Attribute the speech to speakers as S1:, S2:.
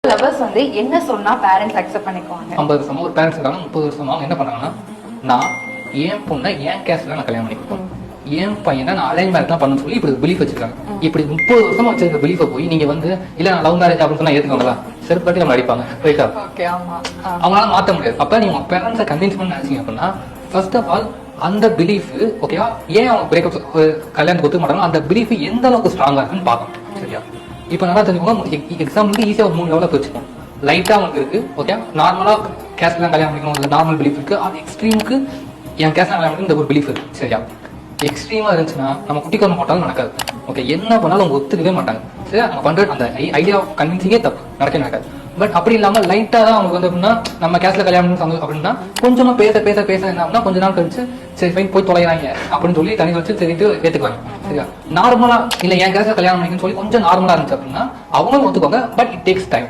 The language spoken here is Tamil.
S1: லவர்ஸ் வந்து என்ன சொன்னா பேரண்ட்ஸ் அக்செப்ட் பண்ணிக்குவாங்க?
S2: 50 வருஷமா ஒரு பேரண்ட்ஸ் இருக்காங்க, 30 வருஷமா அவங்க என்ன பண்ணாங்கன்னா, நான் என் பொண்ணை என் கேஸ்ட்ல நான் கல்யாணம் பண்ணிக்கிறேன், என் பையனை நான் அரேஞ்ச் மேரேஜ் தான் பண்ணணும்னு சொல்லி இப்படி பிலீஃப் வச்சிருக்காங்க. இப்படி 30 வருஷமா வச்சிருக்க பிலீஃபை போய் நீங்க வந்து இல்ல நான் லவ் மேரேஜ் அப்படின்னு சொன்னா ஏத்துக்கோங்களா? செருப்பாட்டி நம்ம அடிப்பாங்க, ரைட்டா? அவங்களால மாற்ற முடியாது. அப்ப நீங்க உங்க பேரண்ட்ஸை கன்வின்ஸ் பண்ண நினைச்சீங்க அப்படின்னா, ஃபர்ஸ்ட் ஆஃப் ஆல் அந்த பிலீஃப் ஓகேவா, ஏன் அவங்க பிரேக்கப் கல்யாணத்துக்கு ஒத்துக்க மாட்டாங்க, அந்த பிலீஃப் எந்த அளவுக்கு ஸ்ட்ராங்கா இருக்குன்னு பார்க்கணும். சரியா? இப்போ நல்லா தெரிஞ்சுக்கோங்க, எக்ஸாம்பிளுக்கு ஈஸியாக ஒரு 3 லெவலில் வச்சுக்கோம். லைட்டாக அவங்களுக்கு இருக்கு, ஓகே, நார்மலாக கேஸ்ட்லாம் கல்யாணம் பண்ணிக்கணும், இல்லை நார்மல் பிலீஃப் இருக்கு. அது எக்ஸ்ட்ரீமுக்கு என் கேஸ்ட்லாம் கல்யாணம் பண்ணிக்கணும் இந்த ஒரு பிலீஃப் இருக்கு. சரியா? எக்ஸ்ட்ரீமாக இருந்துச்சுன்னா நம்ம குட்டிக்காரன் போட்டாலும் நடக்காது. ஓகே, என்ன பண்ணாலும் அவங்க ஒத்துக்கவே மாட்டாங்க. சரியா? நம்ம பண்ணுறது அந்த ஐடியா ஆஃப் கன்வின்சிங்கே தப்பு, நடக்கவே நடக்காது. பட் அப்படி இல்லாமல் லைட்டாக தான் அவங்களுக்கு வந்து எப்படின்னா, நம்ம கேஸ்ட்ல கல்யாணம் அப்படின்னா கொஞ்சமா பேச பேச பேச என்ன அப்படின்னா கொஞ்ச நாள் கழிச்சு சரி ஃபைன் போய் தொலைகிறாங்க அப்படின்னு சொல்லி தனி வச்சு சரிட்டு ஏற்றுக்குவாங்க. சரியா? நார்மலா இல்லை என் கேஸ்ட்ல கல்யாணம் பண்ணிக்கணும்னு சொல்லி கொஞ்சம் நார்மலா இருந்துச்சு அப்படின்னா அவங்களும் ஒத்துக்குவாங்க. But it takes time.